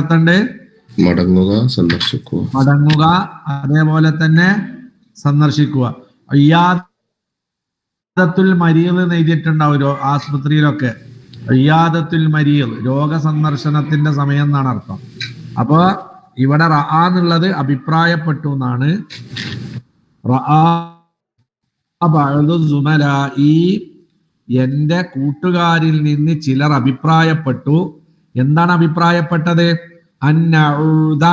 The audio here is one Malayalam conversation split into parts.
അർത്ഥമുണ്ട്? മടങ്ങുക, സന്ദർശിക്കുക. മടങ്ങുക, അതേപോലെ തന്നെ സന്ദർശിക്കുക. ഇയാദത്തുൽ മരീദ് എന്ന് എഴുതിയിട്ടുണ്ടാവും ആസ്പത്രിയിലൊക്കെ. ഇയാദത്തുൽ മരീദ്, രോഗസന്ദർശനത്തിന്റെ സമയം എന്നാണ് അർത്ഥം. അപ്പൊ ഇവിടെ റഅ എന്നുള്ളത് അഭിപ്രായപ്പെട്ടു എന്നാണ്. എന്റെ കൂട്ടുകാരിൽ നിന്ന് ചിലർ അഭിപ്രായപ്പെട്ടു. എന്താണ് അഭിപ്രായപ്പെട്ടത്? അന്നഉദ,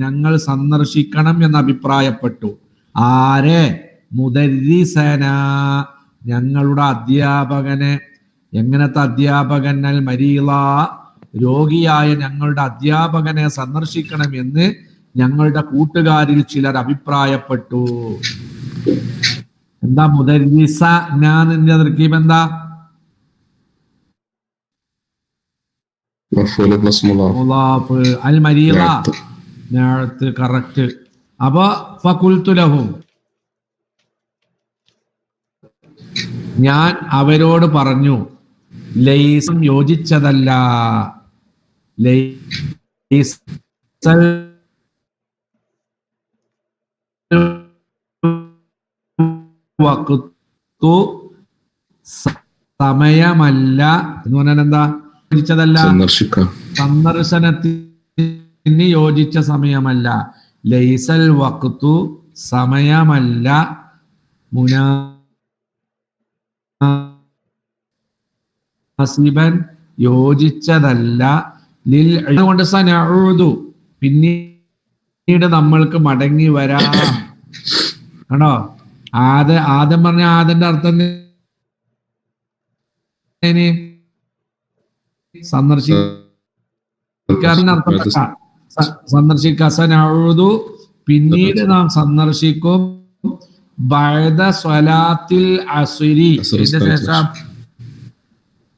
ഞങ്ങൾ സന്ദർശിക്കണം എന്ന് അഭിപ്രായപ്പെട്ടു. ആരെ? മുദരിസന, ഞങ്ങളുടെ അധ്യാപകനെ. എങ്ങനത്തെ അധ്യാപകൻ? അൽ മരീള, രോഗിയായ ഞങ്ങളുടെ അധ്യാപകനെ സന്ദർശിക്കണം എന്ന് ഞങ്ങളുടെ കൂട്ടുകാരിൽ ചിലർ അഭിപ്രായപ്പെട്ടു. എന്താ മുദരിസ? നിന്റെ തർക്കീബ് എന്താ? അൽ മരീള, കറക്റ്റ്. അപ്പൊ ഫഖുൽതു ലഹും, ഞാൻ അവരോട് പറഞ്ഞു, ലൈസം യോജിച്ചതല്ല, ലൈസൽ വഖ്തു, സമയമല്ല എന്ന് പറഞ്ഞാൽ എന്താ? യോജിച്ചതല്ല, സന്ദർശനത്തിന് യോജിച്ച സമയമല്ല. ലൈസൽ വഖ്തു, സമയമല്ല. മുനാസിബൻ, യോജിച്ചതല്ല. ലിൽ, അതുകൊണ്ട് സനഉദു, പിന്നീട് നമ്മൾക്ക് മടങ്ങി വരാം. കണ്ടോ? ആദ്യം പറഞ്ഞ ആദ്യന്റെ അർത്ഥം സന്ദർശിക്കാ. പിന്നീട് നാം സന്ദർശിക്കും. ബഅദ സ്വലാത്തിൽ അസ്രി, ശേഷം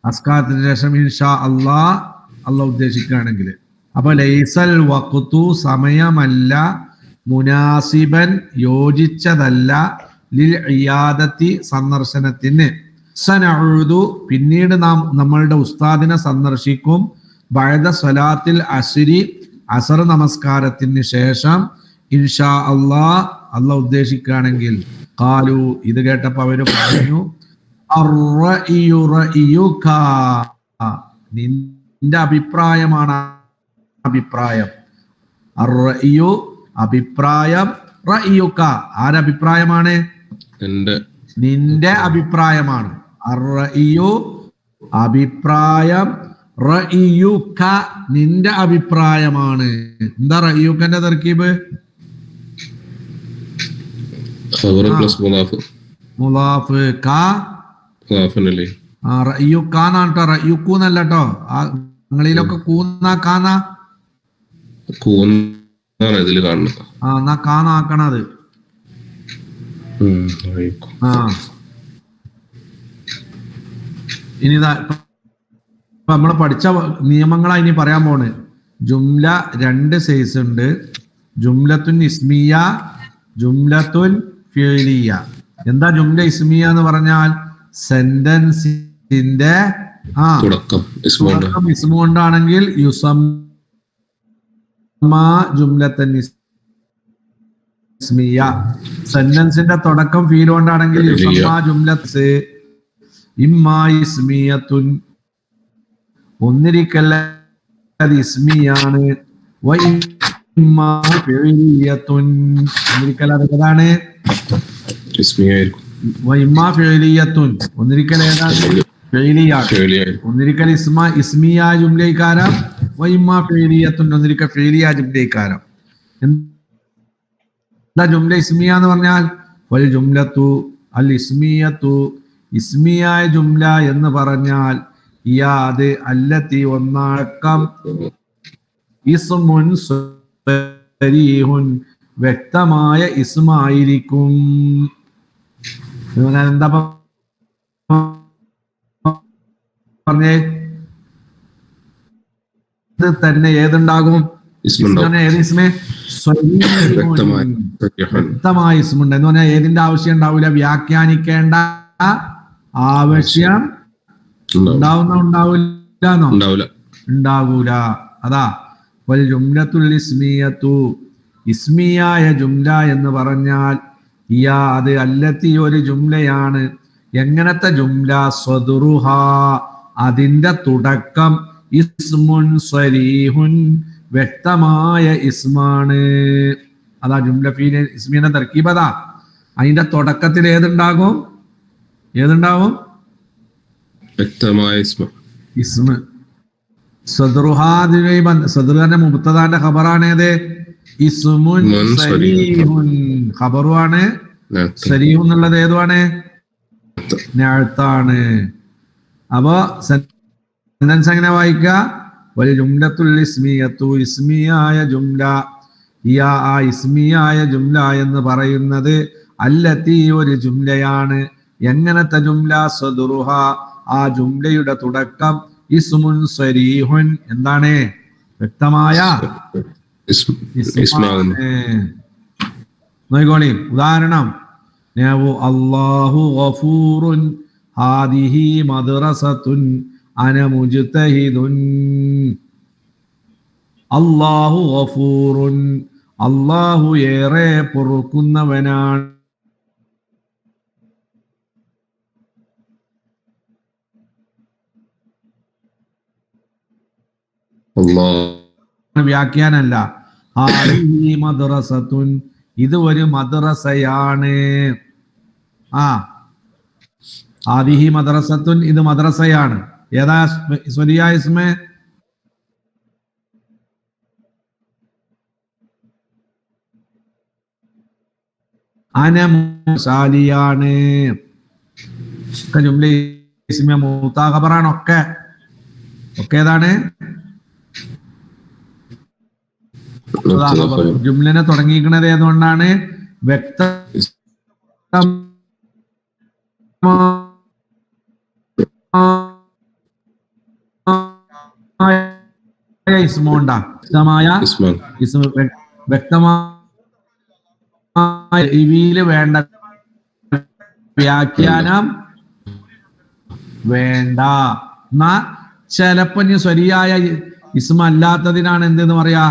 അസ്കാരത്തിന് ശേഷം ഇൻഷാ അല്ലാഹ്, അല്ലാഹ് ഉദ്ദേശിക്കുകയാണെങ്കിൽ. അപ്പൊ ലൈസൽ വഖ്തു, സമയമല്ല. മുനാസിബൻ, യോജിച്ചതല്ല. ലിൽ ഇയാദത്തി, സന്ദർശനത്തിന്. സനഉദു, പിന്നീട് നാം നമ്മളുടെ ഉസ്താദിനെ സന്ദർശിക്കും. ബഅദ സ്വലാത്തിൽ അസ്രി, അസർ നമസ്കാരത്തിന് ശേഷം. ഇൻഷാ അല്ലാഹ്, അല്ലാഹ് ഉദ്ദേശിക്കുകയാണെങ്കിൽ. ഖാലു, ഇത് കേട്ടപ്പോ അവര് പറഞ്ഞു, അർറഇയു റഇയുക, നിന്റെ അഭിപ്രായമാണ് അഭിപ്രായം. അർറഇയു, അഭിപ്രായം. റഇയുക, ആരഭിപ്രായമാണ്? നിന്റെ അഭിപ്രായമാണ്. അർറഇയു, അഭിപ്രായം. റഇയുക, നിന്റെ അഭിപ്രായമാണ്. എന്താ റഇയുകന്റെ തർക്കീബ്? മുളാഫ് കാ, റഇയുക്കാന്നാട്ടോ, റഇയുക്കു എന്നല്ലോ. നിങ്ങളിലൊക്കെ കൂന്നാ കാന്നാ? എന്നാ കാന്നാക്കണത്. ഇനി നമ്മള് പഠിച്ച നിയമങ്ങളാ ഇനി പറയാൻ പോണ്. ജുംല 2 സൈസ് ഉണ്ട്. ജുംലത്തുൻ ഇസ്മിയ, ജുംലത്തുൻ ഫിഅലിയ. എന്താ ജുംല ഇസ്മിയ എന്ന് പറഞ്ഞാൽ? സെന്റൻസിന്റെ തുടക്കം ഇസ്മു കൊണ്ടാണെങ്കിൽ യുസമ്മാ ജുംലത്തുൻ ഇസ്മിയ. സെന്റൻസിന്റെ തുടക്കം ഫീൽ കൊണ്ടാണെങ്കിൽ യുസമ്മാ ജുംലത്ത് ഇമ്മാ ഇസ്മിയത്തുൻ, ഒന്നിരിക്കൽ അത് ഇസ്മിയാണ്. വഇമ്മാ ഫിഅലിയത്തുൻ, ഒന്നിരിക്കൽ അത് ഏതാണ്? വഇമ്മാ ഫിഅലിയത്തുൻ, ഒന്നിരിക്കൽ ഏതാണ്? ഫിഅലിയാണ്. ഒന്നിരിക്കൽ ഇസ്മിയ ജുംലയിക്കാരം. വഇമ്മാ ഫിഅലിയത്തുൻ, ഒന്നിരിക്കൽ ഫിഅലിയ ജുംലയിക്കാരം. എന്താ ജുംല ഇസ്മിയ എന്ന് പറഞ്ഞാൽ? വൽ ജുംലത്തു അൽ ഇസ്മിയത്തു, ഇസ്മിയായ ജുംല എന്ന് പറഞ്ഞാൽ ഇയാദ് അല്ലത്തി, ഒന്നടക്കം. ഇസ്മുൻ സരീഹുൻ, വ്യക്തമായ ഇസ്മായിരിക്കും. എന്താ പറഞ്ഞേ? ഇത് തന്നെ ഏതുണ്ടാകും? ഏത് ഇസ്മേ? വ്യക്തമായ ഇസ്മുണ്ട് എന്ന് പറഞ്ഞാൽ ഏതിന്റെ ആവശ്യം ഉണ്ടാവില്ല, വ്യാഖ്യാനിക്കേണ്ട ആവശ്യം ഉണ്ടാവില്ല. അതാ വൽ ജുംലത്തുൽ ഇസ്മിയത്തു ഇസ്മിയായ ജുംല എന്ന് പറഞ്ഞാൽ ഹിയ അത് അല്ലത്തി ഒരു ജുംലയാണ്. എങ്ങനത്തെ ജുംല? സ്വദുറുഹ അതിന്റെ തുടക്കം ഇസ്മുൻ സ്വരീഹുൻ വ്യക്തമായ ഇസ്മാണ്. അതാ ജുംല ഫീൽ ഇസ്മിയുടെ തർക്കീബതാ. അതിന്റെ തുടക്കത്തിൽ ഏതുണ്ടാകും? വ്യക്തമായ ഇസ്മ. സദ്റുഹാദിനുമായി സദ്റുഹാന്റെ മുബ്തദാന്റെ ഖബറാണ് ഏത്? ഇസ്മുൻ സരീഹുൻ ഖബറുമാണ്. സരീഹുൻ എന്നുള്ളത് ഏതുമാണ്? നഅത്താണ്. അപ്പോ സെന്റൻസ് എങ്ങനെ വായിക്കുക? വൽ ജുംലത്തുൽ ഇസ്മിയത്തു ഇസ്മിയായ ജുംല ഹിയ ആ ഇസ്മിയായ ജുംല എന്ന് പറയുന്നത് അല്ലത്തി ഒരു ജുംലയാണ്. എങ്ങനത്തെ ജുംല? സദ്റുഹ ആ ജുംലയുടെ തുടക്കം ഇസ്മുൻ സരീഹുൻ എന്താണ്? വ്യക്തമായ നോയിക്കോളി. ഉദാഹരണം അല്ലാഹു ഗഫൂറുൻ ഹാദിഹി മദ്റസത്തുൻ അന മുജ്തഹിദുൻ. അല്ലാഹു ഗഫൂറുൻ അല്ലാഹു ഏറെ പൊറുക്കുന്നവനാണ്. വ്യാഖ്യാനല്ല. ഹാദിഹി മദ്റസത്തുൻ ഇത് ഒരു മദ്റസയാണ്. ഹാദിഹി മദ്റസത്തുൻ ഇത് മദ്റസയാണ്. ഏതാ സ്വരിയ ഇസ്മ? അനമുസാലിയാണ്. ജുംല ഇസ്മിയ മൂത്താ ഖബറാണ്. ഒക്കെ ഏതാണ്? ജുംലനെ തുടങ്ങിയിരിക്കുന്നത് ഏതുകൊണ്ടാണ്? വ്യക്തമായ ഇവിയില് വേണ്ട വ്യാഖ്യാനം വേണ്ട. എന്നാ ചിലപ്പോ ഇനി ശരിയായ ഇസ്മ അല്ലാത്തതിനാണ് എന്തെന്ന് പറയാ?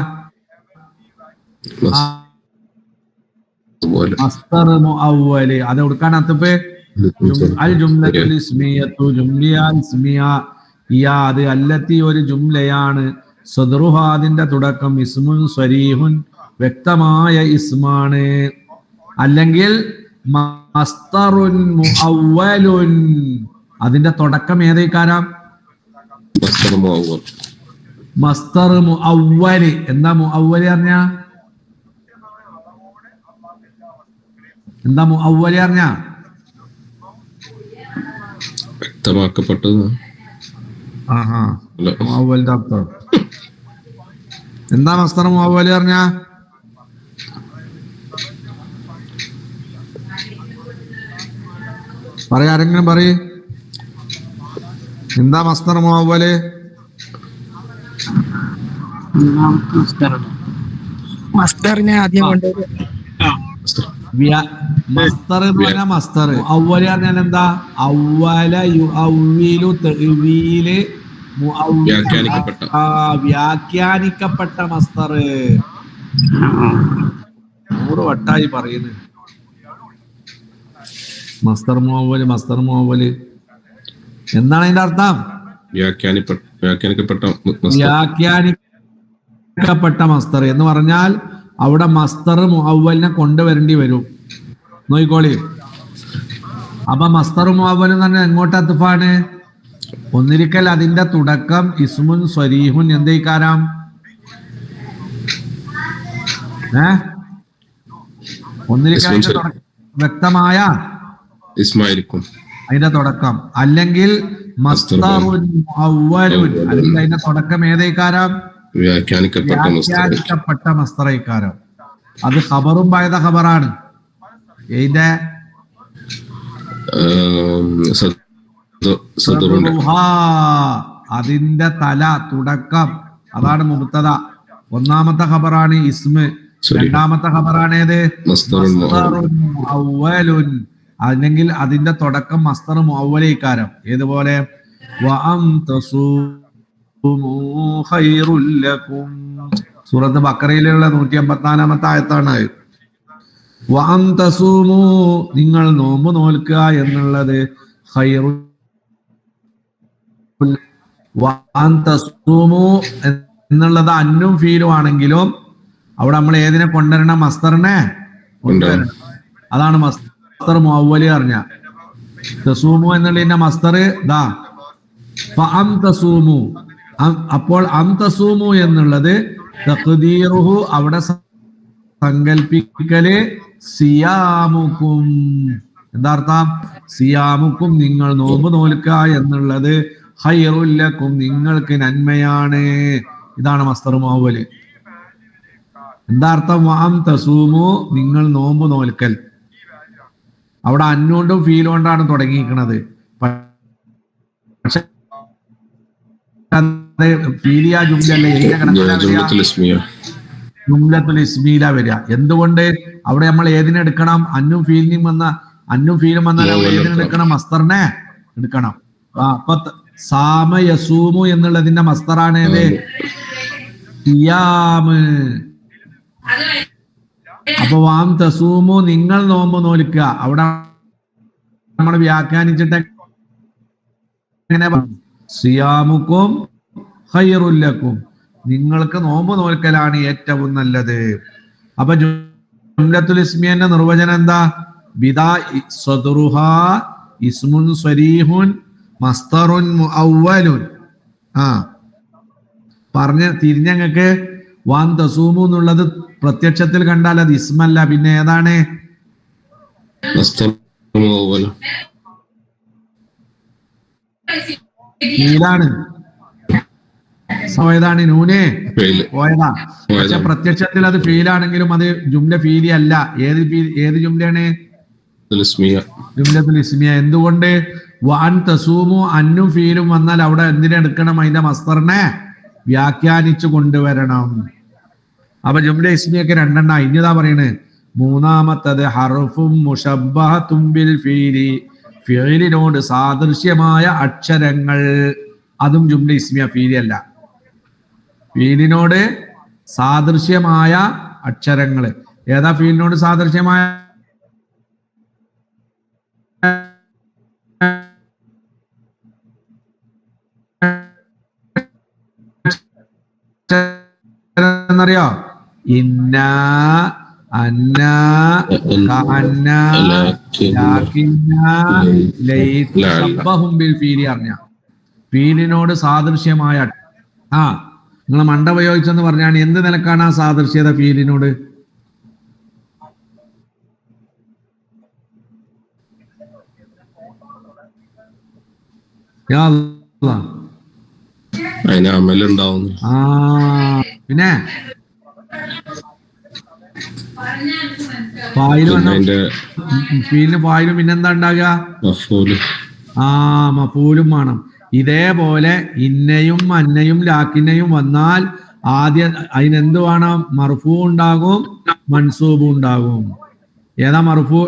മസ്ദർ മുഅവ്വല്. അത് കൊടുക്കാൻ അത്തപ്പേ അൽ ജുംലത്തുൽ ഇസ്മിയത്തു ജുംലിയ ഇസ്മിയ ഹിയ അത് അല്ലത്തി ഒരു ജുംലയാണ്. സദ്റുഹ അതിന്റെ തുടക്കം ഇസ്മുൻ സ്വരീഹുൻ വ്യക്തമായ ഇസ്മാണ്. അല്ലെങ്കിൽ മസ്ദറുൻ മുഅവ്വലുൻ അതിന്റെ തുടക്കം ഏതേക്കാരം? മസ്ദർ മുഅവ്വല്. എന്താ മുഅവ്വല് പറഞ്ഞ? എന്താ മുഅവ്വല് പറഞ്ഞ? വ്യക്തമാക്കപ്പെട്ടത്. മുഅവ്വലിന്റെ അർത്ഥം എന്താ? മസ്ദർ മുഅവ്വല് പറഞ്ഞ പറയാ. ആരെങ്കിലും പറയ്. എന്താ മസ്ദർ മുഅവ്വല്? മസ്ദറിനെ ആദ്യം കൊണ്ടുവരും. മസ്ദർ എന്ന് പറഞ്ഞാൽ മസ്ദർ. അവ്വല് പറഞ്ഞാൽ എന്താ? അവ്വല യുഅവ്വിലു തഅ്വീല് വ്യാഖ്യാനിക്കപ്പെട്ട മസ്ദർ. 100 വട്ടായി പറയുന്നു മസ്ദർ മുഅവ്വല്. എന്താണ് അതിന്റെ അർത്ഥം? വ്യാഖ്യാനിക്കപ്പെട്ട മസ്ദർ എന്ന് പറഞ്ഞാൽ അവിടെ മസ്ദർ മുഅവ്വലിനെ കൊണ്ടുവരേണ്ടി വരും. നോയിക്കോളി. അപ്പൊ മസ്ദർ മുഅവ്വൽ എന്ന് പറഞ്ഞാൽ എങ്ങോട്ട് അത്ഫാണ്? ഒന്നിരിക്കൽ അതിന്റെ തുടക്കം ഇസ്മുൻ സ്വരീഹുൻ എന്തേക്കാരം? ഒന്നിരിക്കൽ വ്യക്തമായ ഇസ്മായിരിക്കും അതിന്റെ തുടക്കം. അല്ലെങ്കിൽ മസ്ദറുൻ മുഅവ്വലുൻ അല്ലെങ്കിൽ അതിന്റെ തുടക്കം ഏതേക്കാരം? വ്യാഖ്യാനിക്കപ്പെട്ട മസ്ദറേക്കാരം. അത് ഖബറും ബഅദ ഖബറാണ്. ഇതിന്റെ അതിന്റെ തല തുടക്കം അതാണ് മുബ്തദ. ഒന്നാമത്തെ ഖബറാണ് ഇസ്മ. രണ്ടാമത്തെ ഖബറാണ് ഏത്? മസ്ദറുൻ മുഅവ്വലുൻ അല്ലെങ്കിൽ അതിന്റെ തുടക്കം മസ്ദർ മുഅവ്വലേക്കാരം. ഏതുപോലെ ഖൈറുൽ ലക്കും. സൂറത്ത് ബഖറയിലുള്ള 184-ാമത്തെ ആയത്താണ്. വഅൻ തസൂമു, നിങ്ങൾ നോമ്പ് നോൽക്കുക എന്നുള്ളത് ഖൈറുൽ. വഅൻ തസൂമു എന്നുള്ളത് അന്നും ഫീലും ആണെങ്കിലും അവിടെ നമ്മൾ ഏതിനെ കൊണ്ടുവരണം? മസ്തറിനെ കൊണ്ടുവരണം. അതാണ് മസ്തർ മുഅവ്വല് പറഞ്ഞ. തസൂമു എന്നുള്ളതിന്റെ മസ്തർ ദാ ഫഅം തസൂമു. അപ്പോൾ അം തസൂമു എന്നുള്ളത് തഖ്ദീറുഹു, അവിടെ സങ്കൽപ്പിക്കല് സിയാമുക്കും. എന്താ അർത്ഥം? സിയാമുക്കും, നിങ്ങൾ നോമ്പ് നോൽക്കുക എന്നുള്ളത് ഖൈറുൽ ലക്കും, നിങ്ങൾക്ക് നന്മയാണ്. ഇതാണ് മസ്തർ മുഅവ്വല്. എന്താ അർത്ഥം? വഅം തസൂമു, നിങ്ങൾ നോമ്പ് നോൽക്കൽ. അവിടെ അന്നുകൊണ്ടും ഫീൽ കൊണ്ടാണ് തുടങ്ങിയിരിക്കുന്നത്. പക്ഷെ ഫീലിയ ജുംലല്ലേ, ജുംലത്തുൽ ഇസ്മിയില വരിക. എന്തുകൊണ്ട്? അവിടെ നമ്മൾ ഏതിനെടുക്കണം? അന്നും ഫീലിനും വന്നാൽ ഏതിനെടുക്കണം? മസ്തറിനെ എടുക്കണം. അപ്പൊ സാമ യസൂമു എന്നുള്ളതിന്റെ മസ്തറാണ് ഏത്? സിയാമ്. അപ്പൊ വാം തസൂമു, നിങ്ങൾ നോമ്പ് നോൽക്കുക. അവിടെ നമ്മൾ വ്യാഖ്യാനിച്ചിട്ട് എങ്ങനെ? സിയാമുക്കും ഖൈറുൽ ലക്കും, നിങ്ങൾക്ക് നോമ്പ് നോൽക്കലാണ് ഏറ്റവും നല്ലത്. അപ്പൊ ജുംലത്തുൽ ഇസ്മിയന്റെ നിർവചനം എന്താ? ബിദാ സദ്റുഹാ ഇസ്മുൻ സ്വരീഹുൻ മസ്തറുൻ മുഅവ്വലുൻ. പറഞ്ഞ തിരിഞ്ഞങ്ങൾക്ക് വാൻ തസൂമു എന്നുള്ളത് പ്രത്യക്ഷത്തിൽ കണ്ടാൽ അത് ഇസ്മല്ല, പിന്നെ ഏതാണ്? ഫീലാണ്. പോയതാണ് നൂനെ പോയതാ. പക്ഷെ പ്രത്യക്ഷത്തിൽ അത് ഫീലാണെങ്കിലും അത് ജുംല ഫീലി അല്ല. ഏത് ജുംലയാണ്? ജുംലത്തുൽ ഇസ്മിയ. എന്തുകൊണ്ട്? വഅൻ തസൂമു, അന്നും ഫീലും വന്നാൽ അവിടെ എന്തിനെടുക്കണം? അതിന്റെ മസ്തറിനെ വ്യാഖ്യാനിച്ചു കൊണ്ടുവരണം. അപ്പൊ ജുംല ഇസ്മിയൊക്കെ രണ്ടെണ്ണ. ഇനിതാ പറയണ് മൂന്നാമത്തത് ഹർഫും മുശബ്ബഹത്തും ബിൽ ഫീലി, ഫീലിനോട് സാദൃശ്യമായ അക്ഷരങ്ങൾ. അതും ജുംല ഇസ്മിയ, ഫീലി അല്ല. ഫീലിനോട് സാദൃശ്യമായ അക്ഷരങ്ങൾ. ഏതാ ഫീലിനോട് സാദൃശ്യമായ? എന്നറിയോ? ഇന്ന, അന്ന, കഅന്ന, ലാകിന്ന, ലൈസ, ശബ്ബഹും ബിൽ ഫീലി അറിഞ്ഞ ഫീലിനോട് സാദൃശ്യമായ. നിങ്ങൾ മണ്ട ഉപയോഗിച്ചെന്ന് പറഞ്ഞാണ്. എന്ത് നിലക്കാണ് ആ സാദൃശ്യത ഫീലിനോട്? പിന്നെ ഫീലിന് ഫായിലും പിന്നെന്താ ഉണ്ടാകുക? മഫൂലും വേണം. ഇതേപോലെ ഇന്നയും അന്നയും ലാക്കിന്നയും വന്നാൽ ആദ്യം അതിനെന്ത് വേണം? മർഫൂ ഉണ്ടാകും, മൻസൂബ് ഉണ്ടാകും. ഏതാ മർഫൂ?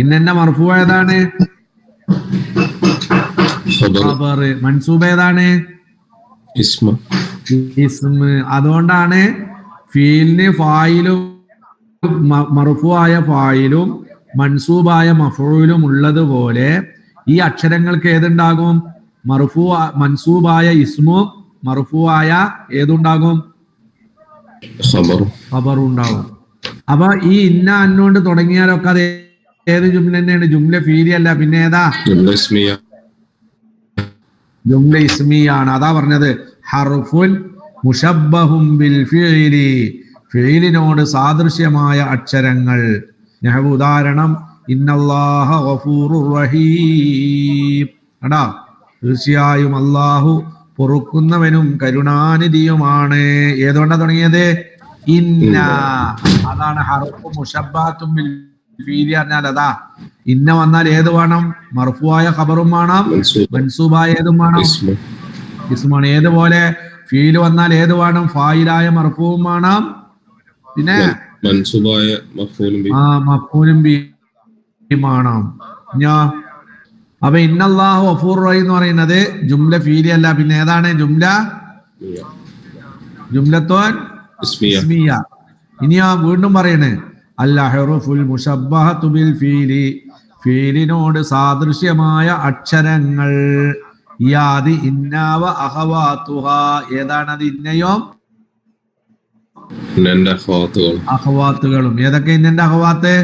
ഇന്നെ മർഫൂ ഏതാണ്? ഖബർ. മൻസൂബ് ഏതാണ്? ഇസ്മ. അതുകൊണ്ടാണ് ഫീലിന് ഫായിലും മർഫൂആയ ഫായിലും മൻസൂബായ മഫ്ഊലും ഉള്ളതുപോലെ ഈ അക്ഷരങ്ങൾക്ക് ഏതുണ്ടാകും? മൻസൂബായ ഇസ്മും മർഫൂആയ ഏതുണ്ടാകും? ഖബറും ഉണ്ടാകും. അപ്പൊ ഈ ഇന്ന അന്നോണ്ട് തുടങ്ങിയാലൊക്കെ അത് ഏത് ജുംല തന്നെയാണ്? ജുംല ഫീലി അല്ല, പിന്നെ ഏതാ? ജുംല ഇസ്മിയാണ്. അതാ പറഞ്ഞത് ഹർഫുൻ മുശബ്ബഹും ബിൽ ഫീലി, ഫീലിനോട് സാദൃശ്യമായ അക്ഷരങ്ങൾ. ഉദാഹരണം ഇന്നല്ലാഹ ഗഫൂറുർ റഹീം. എടാ, തീർച്ചയായും അല്ലാഹു പൊറുക്കുന്നവനും കരുണാനിധിയുമാണ്. ഏതുകൊണ്ടാ തുടങ്ങിയത്? ഇന്ന. അതാണ് ഹർഫു മുശബ്ബഹത്തും ബിൽ ഫീലി പറഞ്ഞാൽ അതാ. ഇന്ന വന്നാൽ ഏത് വേണം? മർഫൂആയ ഖബറും വേണം, മൻസൂബായ ഏതും വേണം? ഇസ്മാണ്. ഏതുപോലെ ഫീല് വന്നാൽ ഏത് വേണം? ഫായിലായ മർഫൂവും വേണം, പിന്നെ മഫ്ഊലും ബിഹി വേണം. അപ്പൊ ഇന്നല്ലാഹു ഗഫൂർ റഹീം എന്ന് പറയുന്നത് ജുംല ഫീലി അല്ല, പിന്നെ ഏതാണ് ജുംലത്തോൻ ഇസ്മിയ. ഇനിയാ വീണ്ടും പറയണേ അൽ അഹ്റുഫുൽ മുശബ്ബഹതു ബിൽ ഫീലി, ഫീലിനോട് സാദൃശ്യമായ അക്ഷരങ്ങൾ. യാദി ഇന്നാവ അഖവാതുഹാ, ഏതാണത്? ഇന്നയും അഖവാത്തുകളും. ഏതൊക്കെ ഇന്നന്റെ അഖവാത്ത്?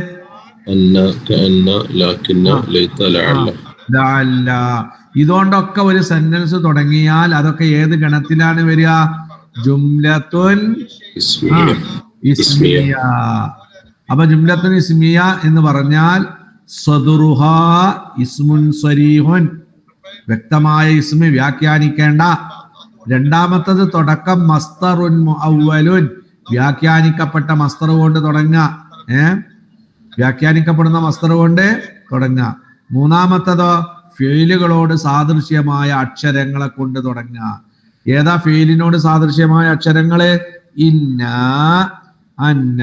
ഇതുകൊണ്ടൊക്കെ ഒരു സെന്റൻസ് തുടങ്ങിയാൽ അതൊക്കെ ഏത് ഗണത്തിലാണ് വരിക? ജുംലത്തുൻ ഇസ്മിയ. അപ്പൊ ജുംലത്തുൻ ഇസ്മിയ എന്ന് പറഞ്ഞാൽ സദറുഹാ ഇസ്മുൻ സ്വരീഹുൻ, വ്യക്തമായ ഇസ്മി, വ്യാഖ്യാനിക്കേണ്ട. രണ്ടാമത്തത് തുടക്കം മസ്തറുൻ മുഅവ്വലുൻ, വ്യാഖ്യാനിക്കപ്പെട്ട മസ്തർ കൊണ്ട് തുടങ്ങുക. വ്യാഖ്യാനിക്കപ്പെടുന്ന മസ്തർ കൊണ്ട് തുടങ്ങുക. മൂന്നാമത്തതോ ഫീലുകളോട് സാദൃശ്യമായ അക്ഷരങ്ങളെ കൊണ്ട് തുടങ്ങുക. ഏതാ ഫീലിനോട് സാദൃശ്യമായ അക്ഷരങ്ങള്? ഇന്ന, അന്ന,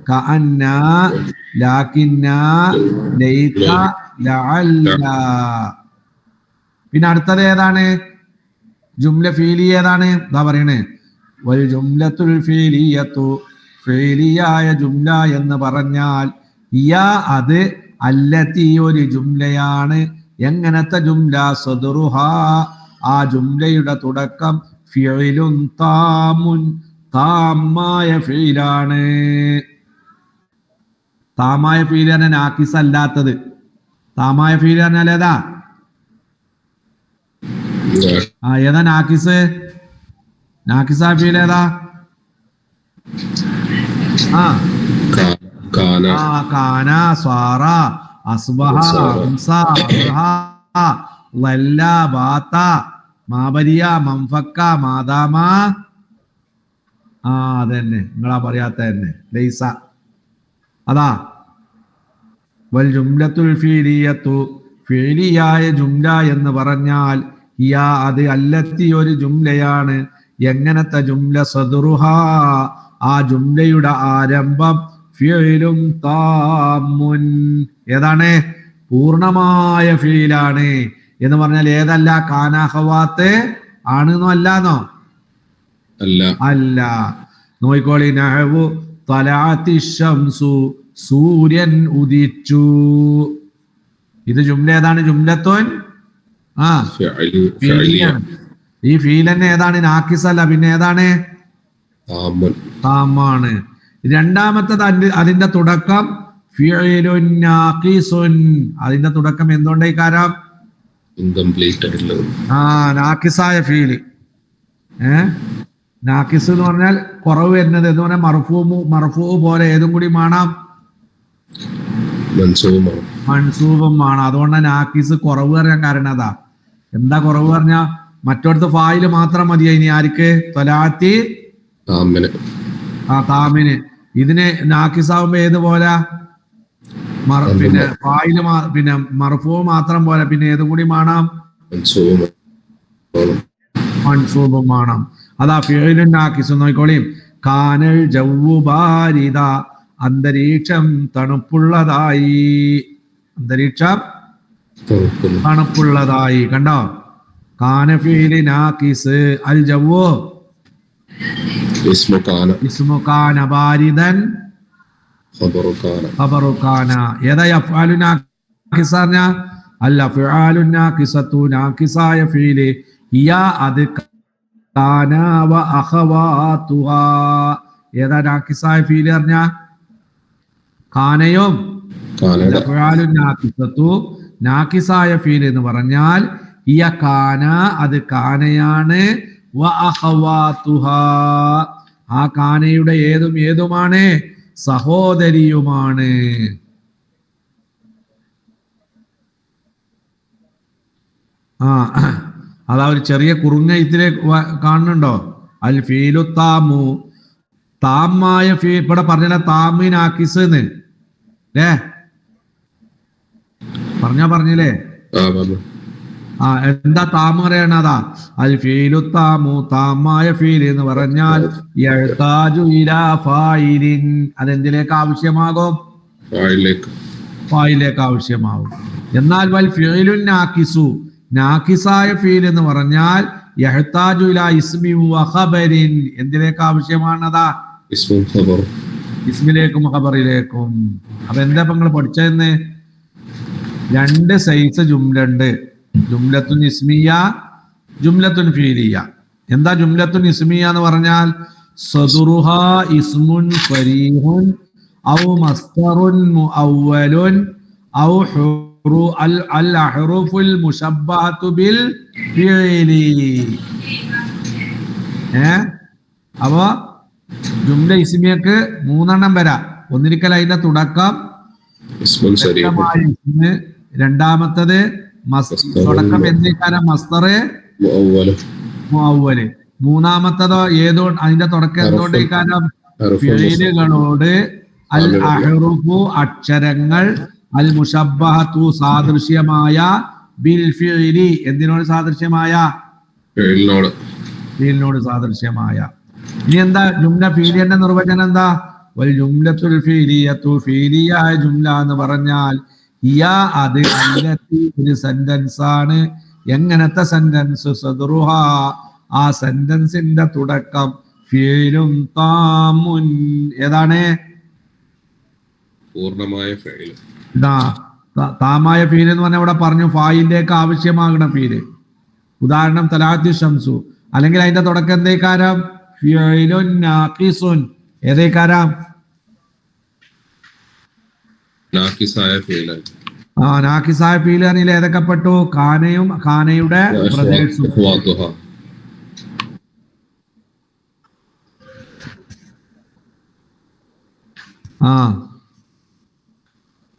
കഅന്ന, ലാകിന്ന, ലൈത, ലഅല്ല. പിന്നെ അടുത്തത് ഏതാണ്? ജുംല ഫീലി ഏതാണ്? ഇതാ പറയണേ വൽ ജുംലത്തുൽ ഫീലിയത്തു, ഫീലിയായ ജുംല എന്ന് പറഞ്ഞാൽ യാ അത് അല്ലത്തി ഒരു ജുംലയാണ്. എങ്ങനത്തെ ജുംല? സദറുഹാ, ആ ജുംലയുടെ തുടക്കം ഫിഇലുൻ താമുൻ, താമായ ഫീലാണ്. താമായ ഫീൽ പറഞ്ഞാൽ നാക്കിസ് അല്ലാത്തത്. താമായ ഫീൽ പറഞ്ഞാൽ ഏതാ? ഏതാ നാക്കിസ്? നാക്കിസാ ഫീൽ ഏതാ? കാന, സ്വാറ, അസ്ബഹ, അംസ, അർഹ, ലല്ല, ബാത്ത, മാബരിയ, മംഫക്ക, മാദാമ. അതന്നെ നിങ്ങളാ പറയാത്ത തന്നെ, ലൈസ. അതാ വൽ ജുംലത്തുൽ ഫീലിയത്തു, ഫീലിയായ ജുംല എന്ന് പറഞ്ഞാൽ യാ അത് അല്ലത്തി ഒരു ജുംലയാണ്. എങ്ങനത്തെ ജുംല? സദറുഹാ, ആ ജുംലയുടെ ആരംഭം ഫിഇലുൻ താമുൻ, ഏതാണ്? പൂർണ്ണമായ ഫീലാണ്. എന്ന് പറഞ്ഞാൽ ഏതല്ല? കാന ഖവാത്ത് ആണെന്നോ അല്ലാന്നോ? അല്ല. നോയിക്കോളി. നഹ്വു തലഅത്തി ശംസു, സൂര്യൻ ഉദിച്ചു. ഇത് ജുംല ഏതാണ്? ജുംലത്തുൻ ഫീലിയാണ്. ഈ ഫീൽ തന്നെ ഏതാണ്? നാക്കിസ് അല്ല, പിന്നെ ഏതാണ്? താമാണ്. രണ്ടാമത്തത് അതിന്റെ തുടക്കം ഫിഇലുൻ നാഖിസുൻ, അതിന്റെ തുടക്കം എന്തുകൊണ്ടായി കാരം? നാക്കിസായ ഫീല്. നാക്കിസ് എന്ന് പറഞ്ഞാൽ കുറവ് വരുന്നത് എന്ന് പറഞ്ഞാൽ മർഫൂ പോലെ ഏതും കൂടി വേണം, മൻസൂബും വേണം. അതുകൊണ്ട് നാക്കിസ് കുറവ് പറയാൻ കാരണം അതാ. എന്താ കുറവ് പറഞ്ഞ? മറ്റോടത്ത് ഫായില് മാത്രം മതിയാ. ഇനി ആർക്ക്? തൊലാത്തി താമിന്. ഇതിന് നാക്കിസാവുമ്പോ ഏത് പോലെ? പിന്നെ ഫായില് പിന്നെ മർഫൂ മാത്രം പോലെ, പിന്നെ ഏതും കൂടി വേണം, മൻസൂബും വേണം. അതാ ഫിഇലുൻ നാഖിസ്. നോക്കിക്കോളിയും. കാനൽ ജവ്വു ബാരിദ, അന്തരീക്ഷം തണുപ്പുള്ളതായി. അന്തരീക്ഷം തണുപ്പുള്ളതായി. കണ്ടോ? കാന ഫീലി നാഖിസ്. അൽ ജവ്വു ഇസ്മു കാന, ബാരിദൻ ഖബറു കാന. ഏതാ അഫ്ആലു നാഖിസ പറഞ്ഞ? അല്ല, ഫിആലു നാഖിസത്തു, നാഖിസായ ഫീല് ഹിയ അത് കാന വ അഖവാതുഹാ. ഏതാ നാഖിസായ ഫീല് പറഞ്ഞ? കാനയും. ഫിആലു നാഖിസത്തു, നാഖിസായ ഫീല് എന്ന് പറഞ്ഞാൽ ഹിയ കാന, അത് കാനയാണ്. വ അഖവാതുഹാ, ആ കാനയുടെ ഏതുമാണ്? സഹോദരിയുമാണ്. അതാ ഒരു ചെറിയ കുറുങ്ങ ഇതിലെ കാണുന്നുണ്ടോ? അൽ ഫീലു താമു, താമായ ഫീൽ. ഇവിടെ പറഞ്ഞ താമിൻ ആക്കിസ് അല്ലേ? പറഞ്ഞില്ലേ? എന്താ താമ പറയണതാ? അൽ ഫീലു താമു, താമായ ഫീൽ എന്ന് പറഞ്ഞാൽ യഹ്താജു ഇലാ ഫായിലിൻ, അതെന്തിലേക്ക് ആവശ്യമാകും? ഫായിലേക്ക് ആവശ്യമാകും. എന്നാൽ വൽ ഫിഅലുൻ നാഖിസു, നാഖിസായ ഫീൽ എന്ന് പറഞ്ഞാൽ യഹ്താജു ഇലാ ഇസ്മി വ ഖബരിൻ, എന്തിലേക്ക് ആവശ്യമാണതാ? ഇസ്മും ഖബർ. ഇസ്മിലേക്കും ഖബറിലേക്കും. അപ്പൊ എന്താ നിങ്ങൾ പഠിച്ചതെന്ന്? രണ്ട് സൈസ് ജുംല ഉണ്ട്, ജുംലത്തുൻ ഇസ്മിയ, ജുംലത്തുൻ ഫീലിയ. എന്താ ജുംലത്തുൻ ഇസ്മിയ എന്ന് പറഞ്ഞാൽ സദറുഹാ ഇസ്മുൻ ഫരീഹുൻ ഔ മസ്ദറുൻ മുഅവ്വലുൻ ഔ അൽ അഹ്റുഫുൽ മുശബ്ബഹതു ബിൽ ഫിഇലി. അപ്പൊ ജുംല ഇസ്മിയക്ക് മൂന്നെണ്ണം വരാം. ഒന്നിരിക്കൽ അതിന്റെ തുടക്കം, രണ്ടാമത്തത് തുടക്കം എന്നേക്കാരം മസ്ദറ് മുഅവ്വല്, മൂന്നാമത്തതോ ഏതോ അതിന്റെ തുടക്കം എന്തുകൊണ്ടേക്കാരം ഫിഇലുകളോട്, അൽ അഹ്റുഫു അക്ഷരങ്ങൾ, അൽ മുശബ്ബഹതു സാദൃശ്യമായ, ബിൽ ഫിഇലി എന്തിനോട് സാദൃശ്യമായ? ഫീലിനോട് സാദൃശ്യമായ. ഇനി എന്താ ജുംല ഫീലിയന്റെ നിർവചനം എന്താ? വൽ ജുംലത്തുൽ ഫീലിയത്തു, ഫീലിയായ ജുംല എന്ന് പറഞ്ഞാൽ ഹിയ അത് അല്ലത്തി ഒരു സെന്റൻസ് ആണ്. എങ്ങനത്തെ സെന്റൻസ്? സദറുഹ ആ സെന്റൻസിന്റെ തുടക്കം ഫീലും താമുൻ, ഏതാണ്? പൂർണ്ണമായ ഫീൽ. ഇതാ താമായ ഫീൽ എന്ന് പറഞ്ഞാൽ ഇവിടെ പറഞ്ഞു ഫായിലേക്ക് ആവശ്യമാകണ ഫീല്. ഉദാഹരണം തലാത്തി ഷംസു, അല്ലെങ്കിൽ അതിന്റെ തുടക്കം എന്തേക്കാരം? ഫിഅലുൻ നാഖിസുൻ, ഏതേക്കാരം? നാഖിസായ ഫീലാണ്. നാഖിസായ ഫീൽ പറഞ്ഞാൽ ഏതൊക്കെ പെട്ടു? ഖാനയും ഖാനയുടെ പ്രദേശവും.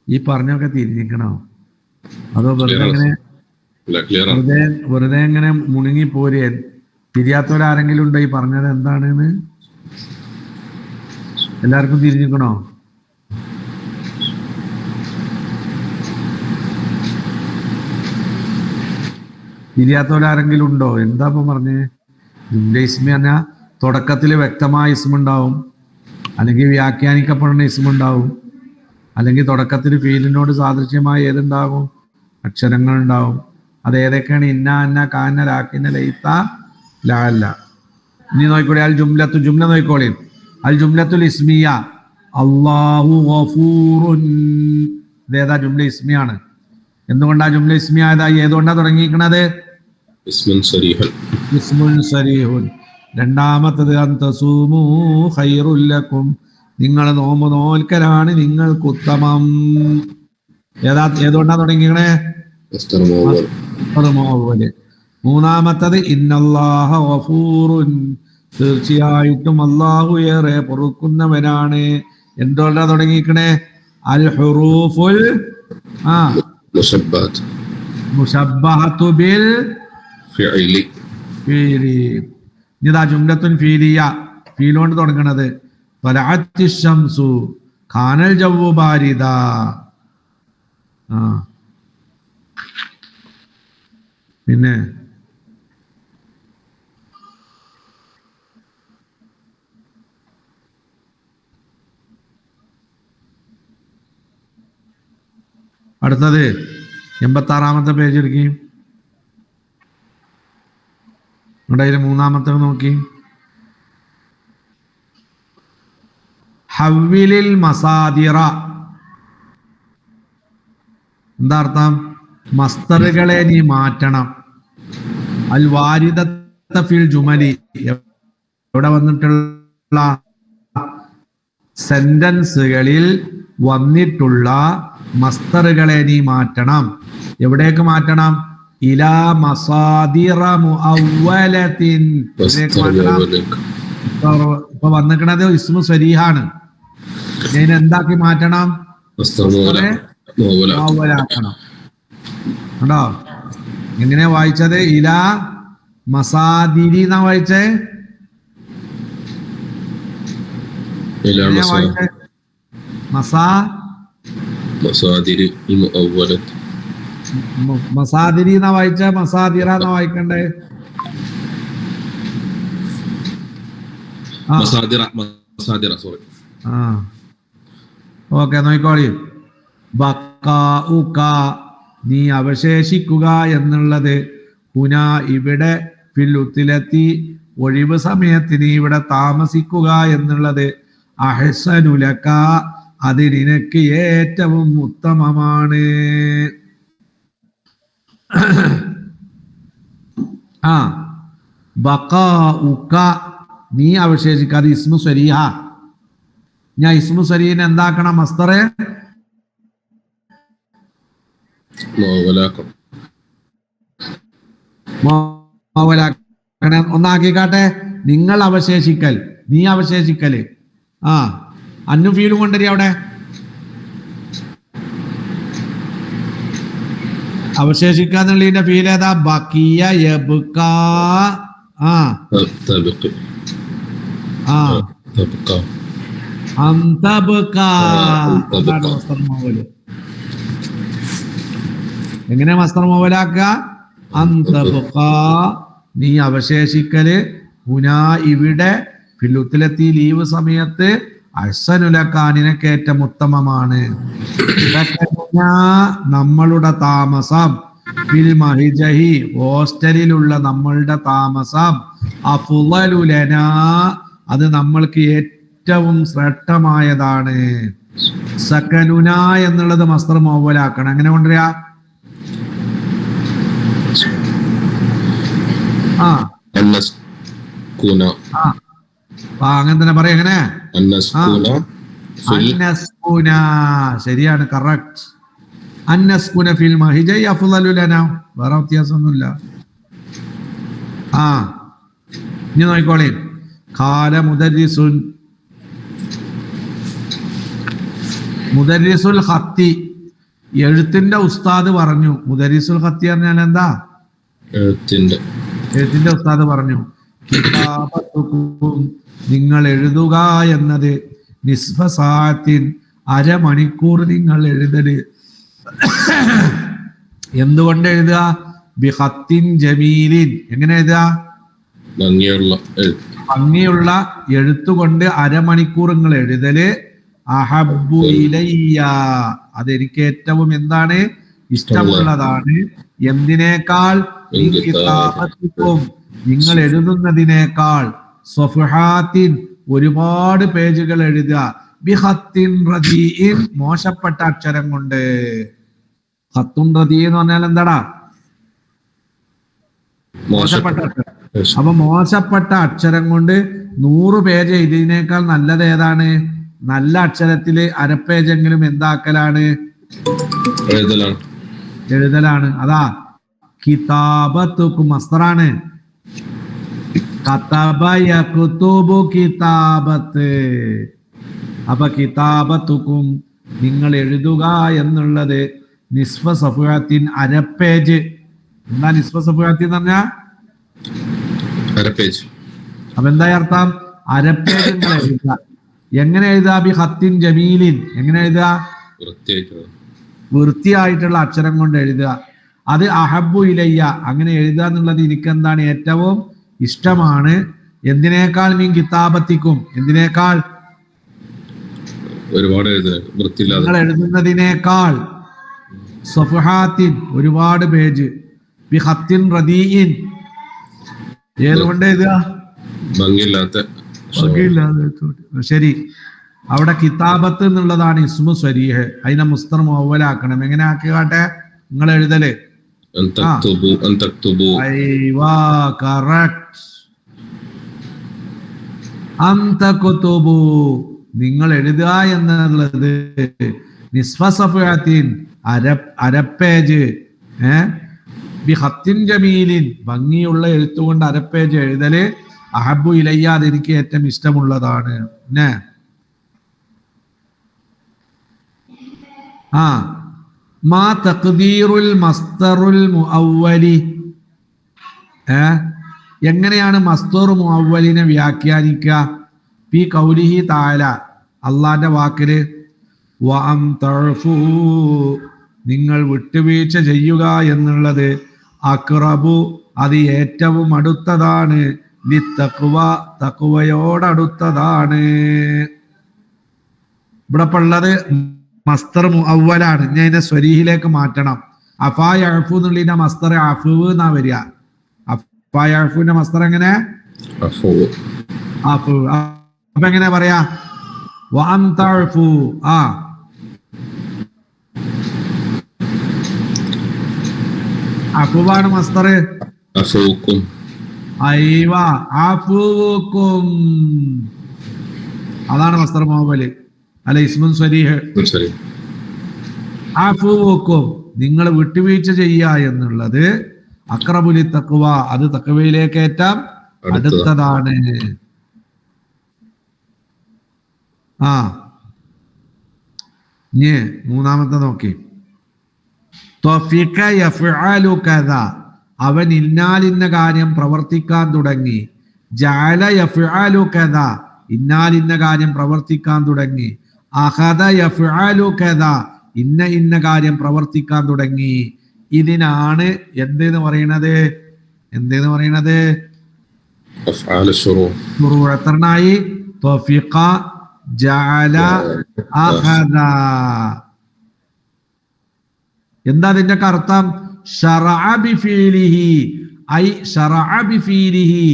ഈ പറഞ്ഞൊക്കെ തിരിഞ്ഞിക്കണോ? അതോ വെറുതെ എങ്ങനെ മുണുങ്ങി പോരേ? തിരിയാത്തവരാരെങ്കിലും ഉണ്ടോ ഈ പറഞ്ഞത് എന്താണെന്ന്? എല്ലാവർക്കും തിരിഞ്ഞിക്കണോ? തിരിയാത്തവരാരെങ്കിലും ഉണ്ടോ? എന്താ ഇപ്പൊ പറഞ്ഞേ? ജുംല ഇസ്മി പറഞ്ഞാൽ തുടക്കത്തിൽ വ്യക്തമായ ഇസ്മുണ്ടാവും, അല്ലെങ്കിൽ വ്യാഖ്യാനിക്കപ്പെടുന്ന ഇസ്മുണ്ടാവും, അല്ലെങ്കിൽ തുടക്കത്തിൽ ഫീലിനോട് സാദൃശ്യമായ ഏതുണ്ടാകും? അക്ഷരങ്ങൾ ഉണ്ടാവും. അത് ഏതൊക്കെയാണ്? ഇന്ന, അന്ന, കാന്ന, ലാക്കിന്ന, ലൈത്ത, ലാല്ല. ഇനി നോക്കിക്കോളി, അൽ ജുംലത്തു, ജുംല നോക്കിക്കോളി. അൽ ജുംലത്തുൽ ഇസ്മിയ അല്ലാഹു ഗഫൂറുൻ, ഇതേതാ? ജുംല ഇസ്മിയാണ്. എന്തുകൊണ്ടാ ജുംല ഇസ്മിയായതാ? ഏതുകൊണ്ടാ തുടങ്ങിയിരിക്കണത്? ഇസ്മുൻ സരീഹുൻ. രണ്ടാമത്തത് അന്തസൂമു ഖൈറുൽ ലക്കും, നിങ്ങൾ നോമ്പ് നോൽക്കലാണ് നിങ്ങൾക്ക് ഉത്തമം. ഏതുകൊണ്ടാ തുടങ്ങിക്കണേ? മൂന്നാമത്തത് ഇന്നല്ലാഹ ഗഫൂറുൻ, തീർച്ചയായിട്ടും അല്ലാഹു ഏറെ പൊറുക്കുന്നവനാണ്. എന്തുകൊണ്ടാ തുടങ്ങിക്കണേ? അൽ ഹുറൂഫുൽ മുശബ്ബഹതു ബിൽ ഫിഇലി. ഇതാ ജുംലത്തുൻ ഫീലിയ, ഫീലോണ്ട് തുടങ്ങണത്. തലഅത്തി ശംസു ഖാനൽ ജവ്വു ബാരിദ. പിന്നെ അടുത്തത് 86-ാമത്തെ പേജ് എടുക്കുകയും അതിൽ മൂന്നാമത്തെ നോക്കി. ഹവ്വിലിൽ മസാദിറ, എന്താ അർത്ഥം? മസ്തറുകളെ നീ മാറ്റണം. അൽ വാരിദത ഫിൽ ജുമലി, ഇവിടെ വന്നിട്ടുള്ള സെന്റൻസുകളിൽ വന്നിട്ടുള്ള മസ്തറുകളെ നീ മാറ്റണം. എവിടേക്ക് മാറ്റണം? ഇലാ മസാദിറ മുഅവ്വലത്തിൻ. ഇപ്പൊ വന്നിക്കണത് ഇസ്മു സരീഹാണ്. ഇതിനെന്താക്കി മാറ്റണം? മുഅവ്വലാക്കണം. കണ്ടോ? എങ്ങനെ വായിച്ചത്? ഇലാ മസാദിരി എന്നാ വായിച്ചേ? മസാദിരി എന്നാ വായിച്ച? മസാദിറ എന്നാ വായിക്കണ്ടേ? ഓക്കെ, നോക്കിക്കോളി. ബക്കാഉക, നീ അവശേഷിക്കുക എന്നുള്ളത് ഹുന ഇവിടെ ഫില്ലുത്തിലെത്തി ഒഴിവ് സമയത്ത് നീ ഇവിടെ താമസിക്കുക എന്നുള്ളത് അഹ്സനുലക അത് നിനക്ക് ഏറ്റവും ഉത്തമമാണ്. ആ ബഖാഉക നീ അവശേഷിക്കാതെ ഇസ്മു സരീഹ. ഞാൻ ഇസ്മു സരീഹിനെ എന്താക്കണം? മസ്തറെ മുഅവ്വലാക്കണം. ഒന്നാക്കിക്കാട്ടെ. നിങ്ങൾ അവശേഷിക്കൽ, നീ അവശേഷിക്കല്. ആ അന്നു ഫീലും കൊണ്ടുവരി അവിടെ. അവശേഷിക്കാന്നുള്ളതിന്റെ ഫീൽ ഏതാ? ബക്കിയ യബ്ക. ആ തബ്ഖി. ആ തബ്ഖ. അന്തബ്ക. അതാണ് മസ്തർ മുഅവ്വൽ. എങ്ങനെ മസ്തർ മുഅവ്വലാക്ക? അന്തബ്ക നീ അവശേഷിക്കല് ഹുനാ ഇവിടെ ഫില്ലുത്തിലെത്തി ലീവ് സമയത്ത് അഹ്സനുലക നിനക്ക് ഏറ്റവും ഉത്തമമാണ്. നമ്മളുടെ താമസം ഫിൽ മഹിജഹി ഹോസ്റ്റലിലുള്ള നമ്മളുടെ താമസം അഫ്ളലു ലനാ അത് നമ്മൾക്ക് ഏറ്റവും ശ്രേഷ്ഠമായതാണ്. സകനുന എന്നുള്ളത് മസ്തർ മുഅവ്വലാക്കണം. എങ്ങനെ കൊണ്ടുവരാ? ആ അന്നസ്കുന. ആ അങ്ങനെ തന്നെ പറയാം. എങ്ങനെ? അന്നസ്കുന അന്നസ്കുന. ശരിയാണ്, കറക്റ്റ്. അന്നസ്കുന ഫിൽ മഹിജൈ അഫ്ളലു ലനാ. വേറെ വ്യത്യാസമൊന്നുമില്ല. ആ ഇനി നോക്കിക്കോളി. ഖാല മുദരിസുൻ. മുദരിസുൽ ഖത്തി എഴുത്തിന്റെ ഉസ്താദ് പറഞ്ഞു. മുദരിസുൽ ഖത്തി പറഞ്ഞാൽ എന്താ? എഴുത്തിന്റെ ഉസ്താദ് പറഞ്ഞു കിതാബത്തുക്കും നിങ്ങൾ എഴുതുക എന്നത് നിസ്ഫ സാഅത്തിൻ അരമണിക്കൂർ നിങ്ങൾ എഴുതല്. എന്തുകൊണ്ട് എഴുതുക? ബിഖത്തിൻ ജമീലിൻ. എങ്ങനെ എഴുതുക? ഭംഗിയുള്ള എഴുത്തുകൊണ്ട് അരമണിക്കൂർ നിങ്ങൾ എഴുതല്. അഹബ്ബു ഇലയ്യ അതെനിക്ക് ഏറ്റവും എന്താണ്? ഇഷ്ടമുള്ളതാണ്. എന്തിനേക്കാൾ? കിതാബത്തുക്കും നിങ്ങൾ എഴുതുന്നതിനേക്കാൾ. സ്വഫഹാത്തിൻ ഒരുപാട് പേജുകൾ എഴുതുക. ബിഖത്തിൻ റദീഇൻ മോശപ്പെട്ട അക്ഷരം കൊണ്ട്. ഖത്തുൻ റദീ എന്ന് പറഞ്ഞാൽ എന്താടാ? മോശപ്പെട്ട അക്ഷരം. അപ്പൊ മോശപ്പെട്ട അക്ഷരം കൊണ്ട് 100 പേജ് ഇതിനേക്കാൾ നല്ലത് ഏതാണ്? നല്ല അക്ഷരത്തില് അരപ്പേജെങ്കിലും എന്താക്കലാണ്? എഴുതലാണ്. അതാ കിതാബത്തുക്കും മസ്തറാണ്. കതബ യക്തുബു കിതാബത്ത്. അപ്പൊ കിതാബത്തുക്കും നിങ്ങൾ എഴുതുക എന്നുള്ളത് നിസ്ഫ സഫഹത്തിൻ അരപ്പേജ്. എന്താ നിസ്ഫ സഫഹത്തിൻ എന്ന് പറഞ്ഞാ? അരപ്പേജ്. അപ്പൊ എന്താ അർത്ഥം? അരപ്പേജ് നിങ്ങൾ എഴുതുക. എങ്ങനെ എഴുതുക? ബി ഖത്തിൻ ജമീലിൻ. എങ്ങനെ എഴുതുക? വൃത്തിയായിട്ടുള്ള അക്ഷരം കൊണ്ട് എഴുതുക. അത് അഹബ്ബു ഇലയ്യ അങ്ങനെ എഴുതുക എന്നുള്ളത് എനിക്ക് എന്താണ്? ഏറ്റവും ഇഷ്ടമാണ്. എന്തിനേക്കാൾ? മീൻ കിതാബത്തിക്കും. എന്തിനേക്കാൾ? ഒരുപാട് നിങ്ങൾ എഴുതുന്നതിനേക്കാൾ. സഫഹാത്തിൻ ഒരുപാട് പേജ്. ബി ഖത്തിൻ റദീഇൻ ഏതുകൊണ്ട് എഴുതുക? ഭംഗിയില്ലാത്ത. ശരി, അവിടെ കിതാബത്ത് എന്നുള്ളതാണ് ഇസ്മു സ്വരീഹ്. അതിനെ മുസ്തർ മുഅവ്വലാക്കണം. എങ്ങനെ ആക്കിക്കാട്ടെ? നിങ്ങൾ എഴുതല്. നിങ്ങൾ എഴുതുക എന്നുള്ളത് നിസ്ഫ സഫഹത്തിൻ അരപ്പേജ്. ബിഖത്തിൻ ജമീലിൻ ഭംഗിയുള്ള എഴുത്തുകൊണ്ട് അരപ്പേജ് എഴുതല്. അഹബ്ബു ഇലയ്യ അതെനിക്ക് ഏറ്റവും ഇഷ്ടമുള്ളതാണ്. മാ തഖ്ദീറുൽ മസ്തറുൽ മുഅവ്വലി. എങ്ങനെയാണ് മസ്തർ മുഅവ്വലിനെ വ്യാഖ്യാനിക്കുക? ഫീ ഖൗലിഹി തആല അള്ളാന്റെ വാക്കില് വഅം തഅഫു നിങ്ങൾ വിട്ടുവീഴ്ച ചെയ്യുക എന്നുള്ളത് അഖ്റബു അത് ഏറ്റവും അടുത്തതാണ്. ലിത്തഖ്വ തഖ്വയോടടുത്തതാണ്. ഇവിടെ ഉള്ളത് മസ്തർ മുഅവ്വലാണ്. ഞാൻ ഇതിനെ സ്വരീഹിലേക്ക് മാറ്റണം. അഫാ യഅഫു എന്നുള്ളതിന്റെ മസ്തർ അഫു എന്നാ വരിക. അഫാ യഅഫുവിന്റെ മസ്തർ എങ്ങനെ? അഫു. അഫു. അപ്പൊ എങ്ങനെ പറയാ? വഅൻ തഅഫു. അഫുവാണ് മസ്തർ. അഫൂക്കും. അയ്വ അഫൂക്കും, അതാണ് മസ്തർ മുഅവ്വല് അല്ല ഇസ്മുൻ സ്വരീഹ്. ശരി. അഫൂക്കും, നിങ്ങൾ വിട്ടുവീഴ്ച ചെയ്യുക എന്നുള്ളത് അഖ്റബുലി തഖ്വ, അത് തഖ്വയിലേക്ക് ഏറ്റവും അടുത്തതാണ്. ഇനി മൂന്നാമത്തെ നോക്കി. ത്വഫിക യഫ്അലു കദ, അവൻ ഇന്നാലിന്ന കാര്യം പ്രവർത്തിക്കാൻ തുടങ്ങി. ജഅല യഫ്അലു കദ, ഇന്നാലിന്ന കാര്യം പ്രവർത്തിക്കാൻ തുടങ്ങി. അഖദ യഫ്അലു കദ, ഇന്ന കാര്യം പ്രവർത്തിക്കാൻ തുടങ്ങി. ഇതിനാണ് എന്തെന്ന് പറയുന്നത്? എന്തെന്ന് പറയുന്നത്? അഫ്ആൽ ശുറൂ. എത്രണ്ണായി? ത്വഫിക, ജഅല, അഖദ. എന്താ അതിന്റെ അർത്ഥം? ശറഅ ബിഫീലിഹി, ഐ ശറഅ ബിഫീലിഹി,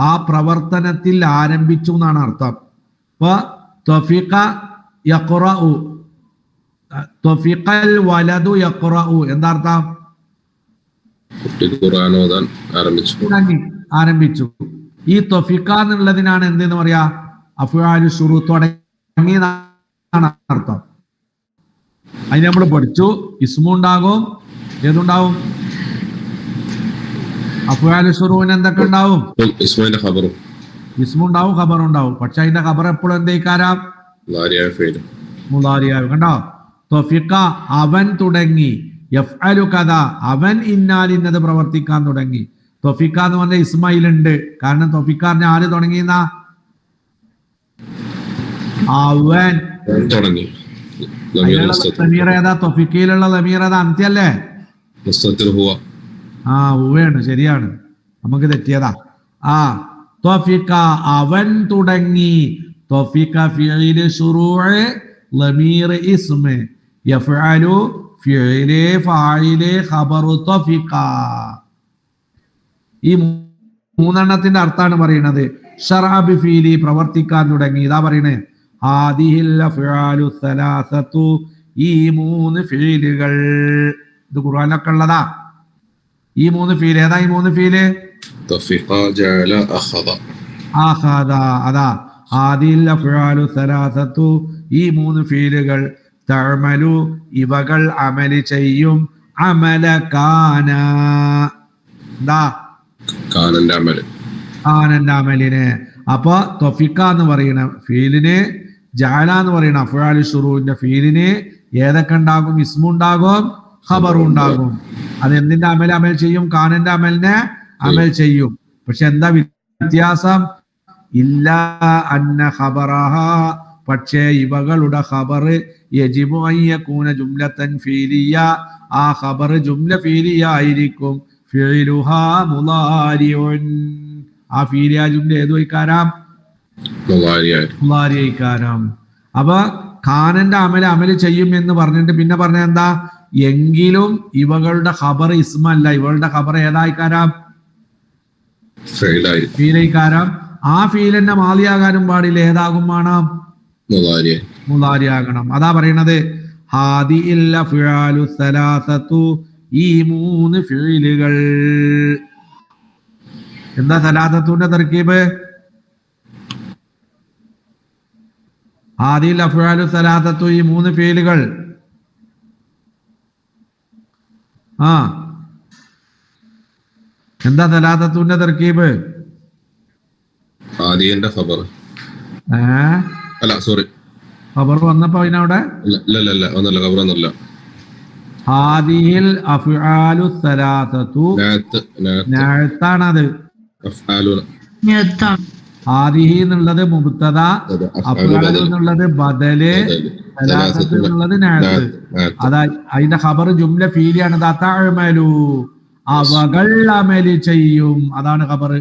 ആ പ്രവർത്തനത്തിൽ ആരംഭിച്ചു എന്നാണ് അർത്ഥം. അപ്പൊ ത്വഫിക യഖ്റഉ, ത്വഫിഖൽ വലദു യഖ്റഉ, എന്താ അർത്ഥം? കുട്ടി ഖുർആൻ ഓതാൻ ആരംഭിച്ചു. ആരംഭിച്ചു. ഈ ത്വഫിക എന്നുള്ളതിനാണ് എന്തെന്ന് പറയാ? അഫ്ആലു ശുറൂ, തുടങ്ങി എന്നാണ് അർത്ഥം. അതിന് നമ്മൾ പഠിച്ചു. ഇസ്മുണ്ടാകും, ഏതുണ്ടാവും? അഫ്ആലു ശുറൂന് എന്തൊക്കെ ഉണ്ടാവും? ഇസ്മിന്റെ ഖബറും. ഇസ്മുണ്ടാവും, ഖബറുണ്ടാവും. പക്ഷെ അതിന്റെ ഖബർ എപ്പോഴും എന്തേക്കാരാം? മുളാരിയാവും. കണ്ടോ? ത്വഫിക, അവൻ തുടങ്ങി. യഫ്അലു കദ, അവൻ ഇന്നാലിന്നത് പ്രവർത്തിക്കാൻ തുടങ്ങി. ത്വഫിക എന്ന് പറഞ്ഞ ഇസ്മയിലുണ്ട്. കാരണം ത്വഫിക്കാറിന് ആര് തുടങ്ങിയെന്ന? അവൻ തുടങ്ങി. ലമീർ ഏതാ? ത്വഫിക്കയിലുള്ള ലമീർ ഏതാ? അന്ത്യല്ലേ? ഹുവയാണ്. ശരിയാണ്, നമുക്ക് തെറ്റിയതാ. ത്വഫിക, അവൻ തുടങ്ങി. ത്വഫിക ഫിഇല് ശുറൂഅ്, ലമീർ ഇസ്മ്. യഫ്അലു ഫിഇല് ഫാഇല് ഖബറു ത്വഫിക. ഈ മൂന്നെണ്ണത്തിന്റെ അർത്ഥാണ് പറയുന്നത്. ശറഅ ബിഫീലി, പ്രവർത്തിക്കാൻ തുടങ്ങി. ഇതാ പറയണേ, ഹാദിഹിൽ അഫ്ആലു സലാസതു, ഈ മൂന്ന് ഫീലുകൾ. ഇത് ഖുർആനിലൊക്കെ ഉള്ളതാ. ഈ മൂന്ന് ഫീൽ ഏതാ? ഈ മൂന്ന് ഫീല് ത്വഫിഖ, ജഅല, അഖദ. അഖദ, അതാ ഹാദിഹിൽ അഫ്ആലു സലാസതു, ഈ മൂന്ന് ഫീലുകൾ. തഅമലു, ഇവകൾ അമല് ചെയ്യും. അമല കാന, എന്താ? കാനന്റെ അമല്. കാനന്റെ അമലിനെ. അപ്പൊ ത്വഫിക എന്ന് പറയുന്ന ഫീലിന്, ജഅല എന്ന് പറയുന്ന അഫ്ആലു ശുറൂഇന്റെ ഫീലിന് ഏതൊക്കെ ഉണ്ടാകും? ഇസ്മുണ്ടാകും, ഖബറും ഉണ്ടാകും. അത് എന്തിന്റെ അമൽ ചെയ്യും? കാനന്റെ അമലിനെ അമൽ ചെയ്യും. പക്ഷെ എന്താ വ്യത്യാസം? ഇല്ല അന്ന ഖബറഹ, പക്ഷേ ഇവകളുടെ ഖബർ യജിബു അൻ യകൂന ജുംലതൻ ഫീലിയ, ആ ഖബർ ജുംല ഫീലിയ ആയിരിക്കും. ഫിഇലുഹാ മുളാരിഉൻ, ആ ഫീലിയ ജുംല ഏതു ഇക്കാരം? മുളാരി ഇക്കാരം. അപ്പൊ ഖാനന്റെ അമല് ചെയ്യും എന്ന് പറഞ്ഞിട്ട് പിന്നെ പറഞ്ഞ എന്താ? എങ്കിലും ഇവകളുടെ ഖബർ ഇസ്മല്ല, ഇവളുടെ ഖബർ ഏതായിക്കാരം? ഫീലൈക്കാരം. ആ ഫീലിന്റെ മാലിയാകാനും പാടില്ല. ഏതാകും വേണം? മുളാരിയാകണം. അതാ പറയണത് ഹാദിഹിൽ അഫ്ആലു സലാസതു, ഈ മൂന്ന് ഫീലുകൾ. എന്താ സലാസത്തുന്റെ തർക്കീബ്? ഹാദിഹിൽ അഫ്ആലു സലാസതു, ഈ മൂന്ന് ഫീലുകൾ. എന്താ സലാസത്തുന്റെ തർക്കീബ്? ഹാദിന്റെ ഖബർ. അല്ല സോറി, ഖബർ വന്നപ്പോ അതിനവിടെ ഹാദിഹിൽ അഫ്ആലു സലാസതു നഅത്താണത്. ഹാദിഹി എന്നുള്ളത് മുബ്തദ, അഫ്ആലു എന്നുള്ളത് ബദല്, സലാസത്ത് എന്നുള്ളത് നഅത്ത്. അതാ അതിന്റെ ഖബർ ജുംല ഫീലിയാണ്. തഅമലു, അവകൾ അമല് ചെയ്യും. അതാണ് ഖബർ.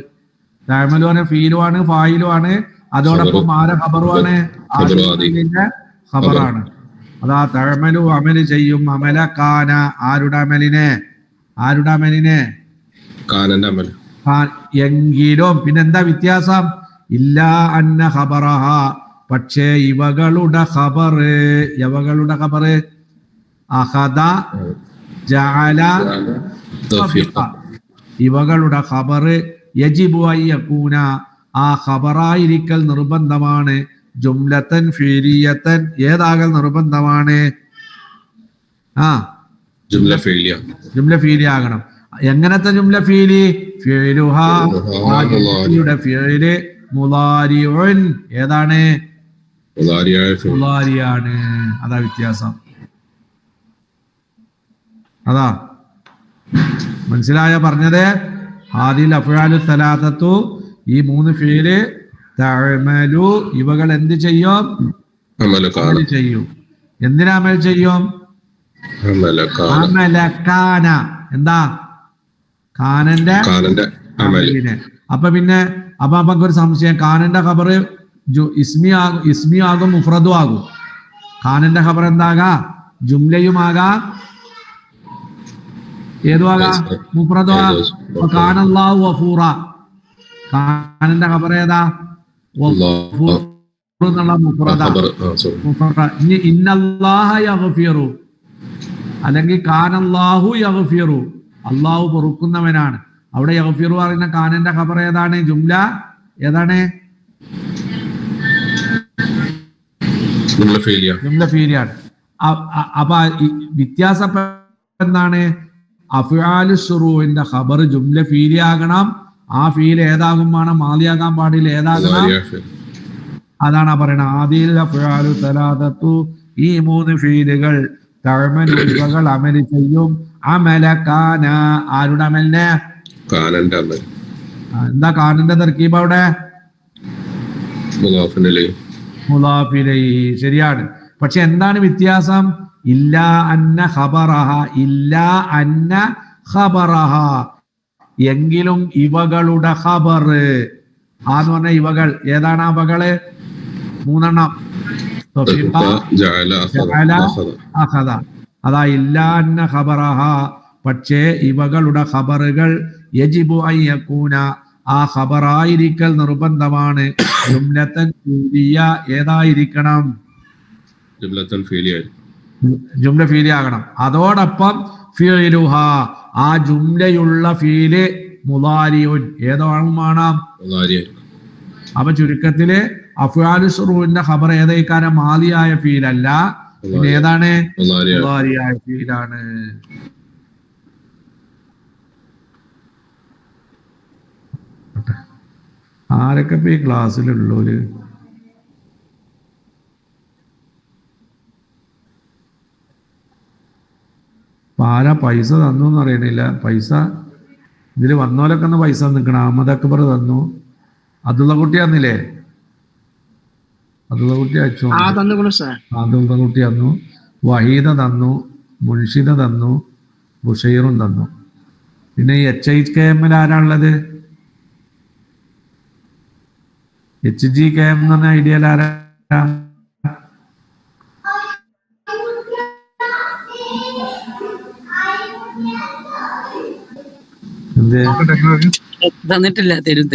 തഅമലു ആണ് ഫീലുമാണ്, ഫായിലുമാണ്. അതോടൊപ്പം ആരെ ഖബറുമാണ്? ഖബറാണ്. അതാ തഅമലു അമല് ചെയ്യും അമല കാന ആരുടെ അമലിനെ കാനന്റെ അമൽ. എങ്കിലും പിന്നെന്താ വ്യത്യാസം? ഇല്ലാ അന്ന ഖബറഹ പക്ഷേ ഇവകളുടെ ഖബറ് അഖദ ജഅല തഫിഖ ഇവകളുടെ ഖബറ് യജിബു അയ്യകൂന ആ ഖബറായിരിക്കൽ നിർബന്ധമാണ്. ജുംലത്തൻ ഫീലിയത്തൻ ഏതാകൽ നിർബന്ധമാണ്? ജുംല ഫീലിയ. ജുംല ഫീലി ആകണം. എങ്ങനത്തെ ജുംല ഫീലി? ഫിഅലുഹാ യുടെ ഫിഅല് മുളാരിഉൻ ഏതാണ്? മുളാരിയാണ്. അതാ വ്യത്യാസം. അതാ മനസ്സിലായ പറഞ്ഞത്? ആദിൽ അഫ്ആലു സലാസത്തു ഈ 3 ഫീല് തഅമലു ഇവകൾ എന്ത് ചെയ്യും? അമൽ ചെയ്യും. എന്തിനാ അമൽ ചെയ്യും? അമലക്കാന എന്താ? കാനന്റെ അമലിനെ. അപ്പൊ നമുക്കൊരു സംശയം, കാനന്റെ ഖബറ് ഇസ്മി ആകും മുഫ്രദും ആകും. കാനന്റെ ഖബർ എന്താകാ? ജുംലയുമാകാം ഏതുമാകാം? മുഫ്രദും ആകാം. കാനല്ലാഹു ഗഫൂറ കാനന്റെ ഖബർ ഏതാ? ഗഫൂർ എന്നുള്ള മുഫ്രദ. ഇനി ഇന്നല്ലാഹ യഗ്ഫിറു അല്ലെങ്കിൽ കാനല്ലാഹു യഗ്ഫിറു അല്ലാഹു പൊറുക്കുന്നവനാണ്. അവിടെ യഗ്ഫിറു പറയുന്ന കാനന്റെ ഖബർ ഏതാണ്? ജുംല ഏതാണ്? ജുംല ഫീലിയാണ്. അപ്പൊ വ്യത്യാസം എന്താണ്? അഫ്ആലു ശുറൂഇന്റെ ഖബർ ജുംല ഫീലി ആകണം. ആ ഫീൽ ഏതാകും വേണം? മാലിയാകാൻ പാടില്ല. ഏതാകണം? അതാണ് പറയണത്. ആദിൽ അഫ്ആലു സലാസത്തു ഈ 3 ഫീലുകൾ തഅമലു ഇവകൾ അമൽ ചെയ്യും. അമല കാന ആരുടെ അമലിനെ? കാനന്റെ അമൽ. എന്താ കാനന്റെ തർക്കീബ് അവിടെ? മുളാഫ് ഇലൈഹി. ശരിയാണ്. പക്ഷെ എന്താണ് വ്യത്യാസം? ഇല്ലാ അന്ന ഖബറഹ എങ്കിലും ഇവകളുടെ ഖബർ ആന്ന് പറഞ്ഞ ഇവകൾ ഏതാണ്? ആ ഇവകള് 3 അതാ ഇല്ലാ അന്ന ഖബറഹ പക്ഷേ ഇവകളുടെ ഖബറുകൾ യജിബു അൻ യകൂന ആ ഖബറായിരിക്കൽ നിർബന്ധമാണ്. ജുംലത്തൻ ഫീലിയ ഏതായിരിക്കണം? ജുംല ഫീലി ആകണം. അതോടൊപ്പം ഫിഅലുഹ ആ ജുംലയുള്ള ഫീല് മുളാരിഉൻ ഏതാണെന്നും വേണം. അപ്പൊ ചുരുക്കത്തില് അഫ്ആലു ശുറൂഇന്റെ ഖബർ ഏതായിക്കാരം? മാലിയായ ഫീലല്ല. പിന്നെ ഏതാണ്? മുളാരിയായ ഫീലാണ്. ആരൊക്കെ ഇപ്പൊ ഈ ക്ലാസ്സിലുള്ളോര്? ആരാ പൈസ തന്നു എന്ന് അറിയണില്ല. പൈസ ഇതിൽ വന്നോലൊക്കെ ഒന്ന് പൈസ നിൽക്കണം. അഹമ്മദ് അക്ബർ തന്നു. അതുള്ള കുട്ടി തന്നില്ലേ? അതുള്ള കുട്ടി അയച്ചു. അതുള്ള കുട്ടി തന്നു. വഹീദ തന്നു. മുൻഷിദ തന്നു. ബുഷൈറും തന്നു. പിന്നെ ഈ HIKM ആരാണുള്ളത്? HGKM എന്ന് പറഞ്ഞ ഐഡിയയിൽ ആരാ? തന്നിട്ടില്ല. തരും.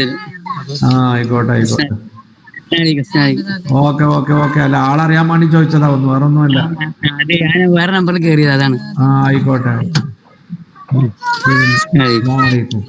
ആയിക്കോട്ടെ. ഓക്കെ. അല്ല ആളറിയാൻ വേണ്ടി ചോദിച്ചതാ. വേറെ ഒന്നുമല്ല. ഞാൻ വേറെ നമ്പറിൽ കയറിയത് അതാണ്. ആയിക്കോട്ടെ. അസ്സലാമു അലൈക്കും.